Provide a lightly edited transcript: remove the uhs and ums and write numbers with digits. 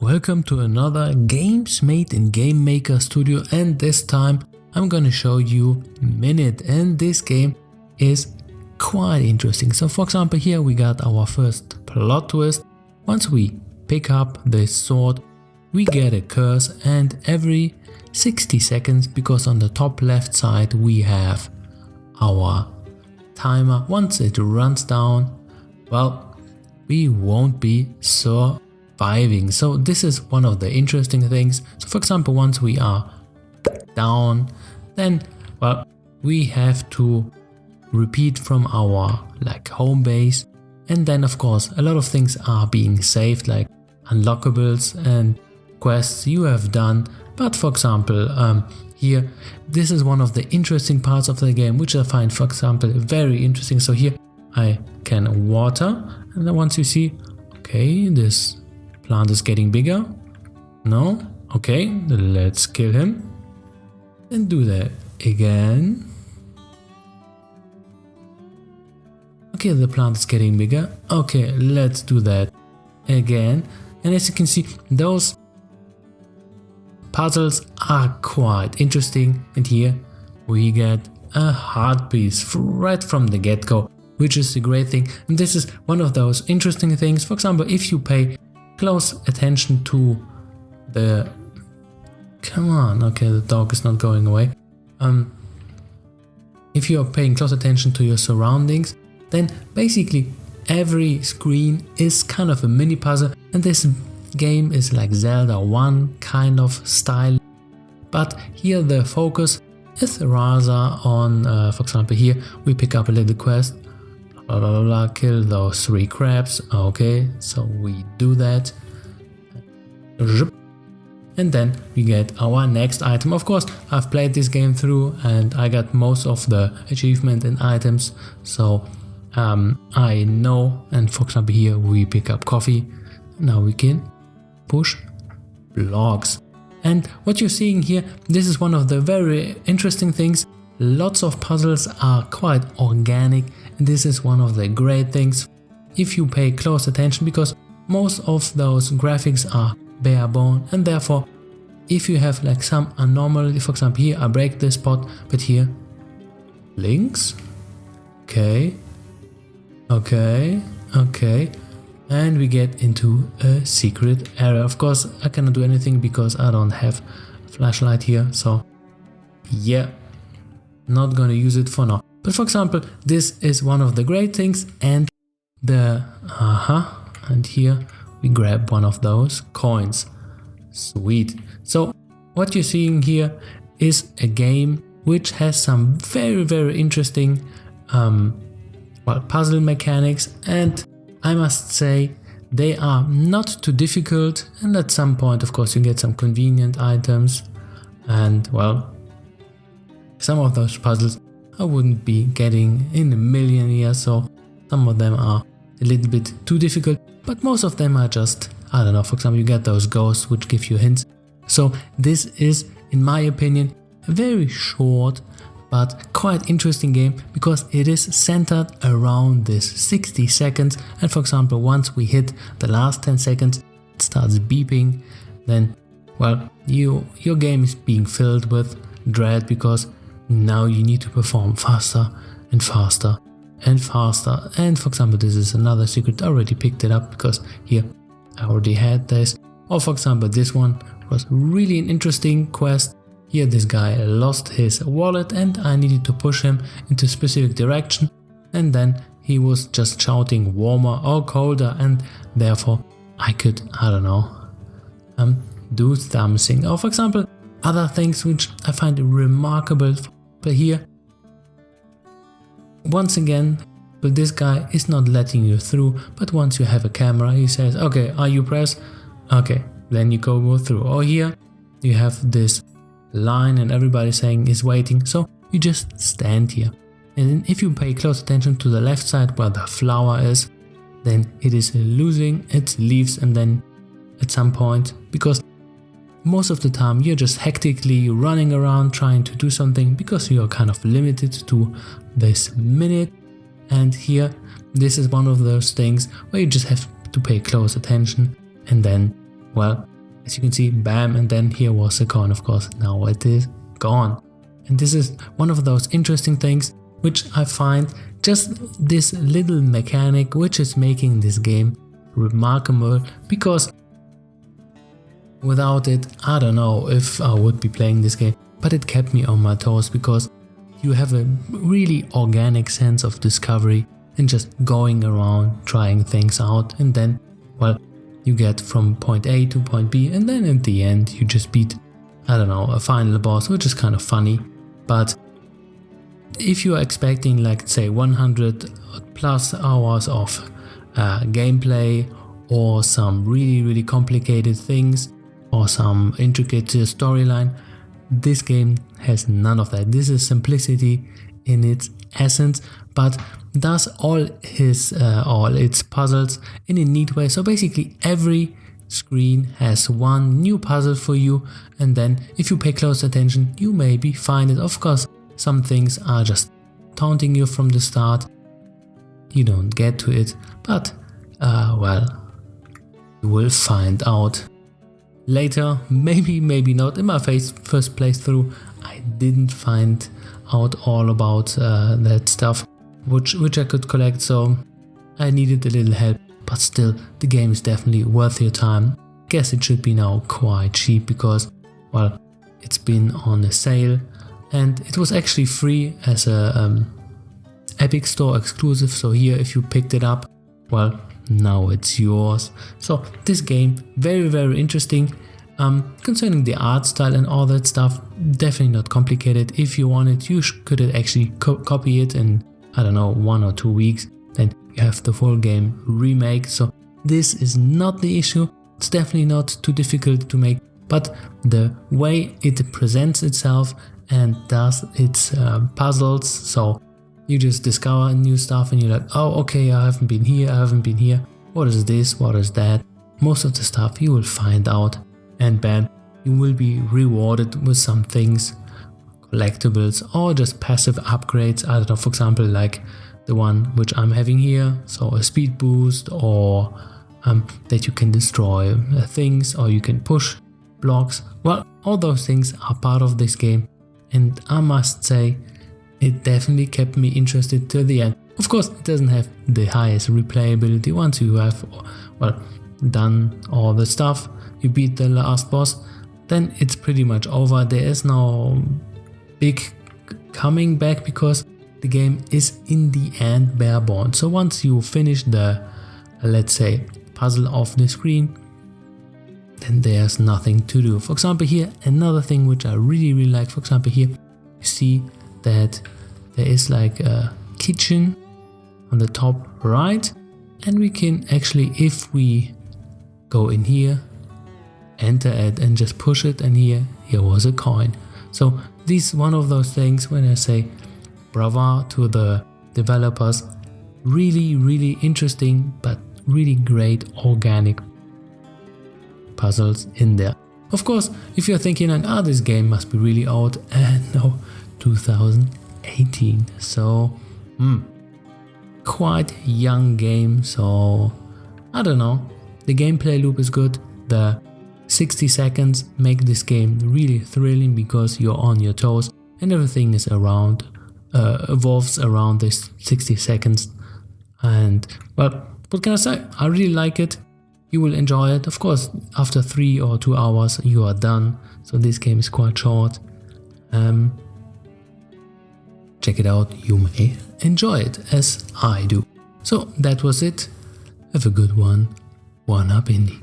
Welcome to another games made in Gamemaker studio, and this time I'm gonna show you Minit, and this game is quite interesting. So for example, here we got our first plot twist. Once we pick up this sword, we get a curse, and every 60 seconds, because on the top left side we have our timer, once it runs down, well, we won't be surviving. So this is one of the interesting things. So for example, once we are down, then well, we have to repeat from our home base, and then of course a lot of things are being saved, like unlockables and quests you have done. But for example, here, this is one of the interesting parts of the game, which I find, for example, very interesting. So here I can water, and then once you see, okay, this plant is getting bigger. No, okay, let's kill him and do that again. Okay, the plant is getting bigger. Okay, let's do that again. And as you can see, those puzzles are quite interesting, and here we get a heart piece right from the get-go, which is a great thing. And this is one of those interesting things. For example, if you pay close attention to the... Come on, okay, the dog is not going away. If you are paying close attention to your surroundings, then basically every screen is kind of a mini puzzle, and this game is like Zelda 1 kind of style, but here the focus is rather on, for example, here we pick up a little quest, blah, blah, blah, blah, kill those 3 crabs. Okay, so we do that, and then we get our next item. Of course, I've played this game through and I got most of the achievement and items, so I know. And for example, here we pick up coffee. Now we can push blocks, and what you're seeing here, this is one of the very interesting things. Lots of puzzles are quite organic, and this is one of the great things if you pay close attention, because most of those graphics are bare bone, and therefore if you have like some anomaly, for example here I break this spot, but here links, okay, and we get into a secret area. Of course, I cannot do anything because I don't have a flashlight here, so yeah, not gonna use it for now. But for example, this is one of the great things, and the and here we grab one of those coins. Sweet. So what you're seeing here is a game which has some very interesting puzzle mechanics, and I must say they are not too difficult, and at some point of course you get some convenient items, and well, some of those puzzles I wouldn't be getting in a million years, so some of them are a little bit too difficult, but most of them are just, I don't know, for example you get those ghosts which give you hints. So this is, in my opinion, a very short but quite interesting game, because it is centered around this 60 seconds, and for example once we hit the last 10 seconds it starts beeping, then well, your game is being filled with dread, because now you need to perform faster and faster and faster. And for example, this is another secret, I already picked it up because here I already had this. Or for example, this one was really an interesting quest. Here this guy lost his wallet and I needed to push him into a specific direction, and then he was just shouting warmer or colder, and therefore I could, I don't know, do something. Or for example, other things which I find remarkable. But here, once again, but this guy is not letting you through, but once you have a camera he says, okay, are you pressed? Okay, then you go through. Or here you have this line and everybody saying is waiting, so you just stand here, and if you pay close attention to the left side where the flower is, then it is losing its leaves, and then at some point, because most of the time you're just hectically running around trying to do something because you're kind of limited to this minute, and here this is one of those things where you just have to pay close attention, and then well, as you can see, bam, and then here was the coin, of course. Now it is gone. And this is one of those interesting things which I find just this little mechanic which is making this game remarkable, because without it, I don't know if I would be playing this game, but it kept me on my toes because you have a really organic sense of discovery and just going around trying things out, and then, well, you get from point A to point B, and then at the end you just beat, I don't know, a final boss, which is kind of funny. But if you are expecting, like, say 100 plus hours of gameplay or some really complicated things or some intricate storyline, this game has none of that. This is simplicity in its essence, but does all its puzzles in a neat way. So basically every screen has one new puzzle for you, and then if you pay close attention, you maybe find it. Of course, some things are just taunting you from the start, you don't get to it, but well, you will find out later. Maybe not. In my first playthrough, I didn't find out all about that stuff which I could collect, so I needed a little help. But still, the game is definitely worth your time. Guess it should be now quite cheap because, well, it's been on a sale, and it was actually free as a Epic Store exclusive. So here, if you picked it up, well, now it's yours. So this game, very interesting. Concerning the art style and all that stuff, definitely not complicated. If you wanted, you could actually copy it in, I don't know, 1 or 2 weeks. Then you have the full game remake. So this is not the issue. It's definitely not too difficult to make, but the way it presents itself and does its puzzles. So you just discover new stuff and you're like, oh, okay, I haven't been here. What is this? What is that? Most of the stuff you will find out, and bam, you will be rewarded with some things, collectibles or just passive upgrades. I don't know, for example, like the one which I'm having here, so a speed boost, or that you can destroy things, or you can push blocks. Well, all those things are part of this game, and I must say it definitely kept me interested till the end. Of course, it doesn't have the highest replayability. Once you have, well, done all the stuff, you beat the last boss, then it's pretty much over. There is no big coming back because the game is in the end bare bones. So once you finish the, let's say, puzzle off the screen, then there's nothing to do. For example, here, another thing which I really like, for example, here, you see that there is like a kitchen on the top right, and we can actually, if we go in here, enter it and just push it, and here was a coin. So this is one of those things when I say bravo to the developers. Really interesting, but really great organic puzzles in there. Of course, if you're thinking like, this game must be really old, no, 2018, so quite young game. So I don't know, the gameplay loop is good. The 60 seconds make this game really thrilling because you're on your toes and everything is around, evolves around this 60 seconds. And well, what can I say? I really like it. You will enjoy it. Of course, after 3 or 2 hours you are done. So this game is quite short. Check it out. You may enjoy it as I do. So that was it. Have a good one. One up indie.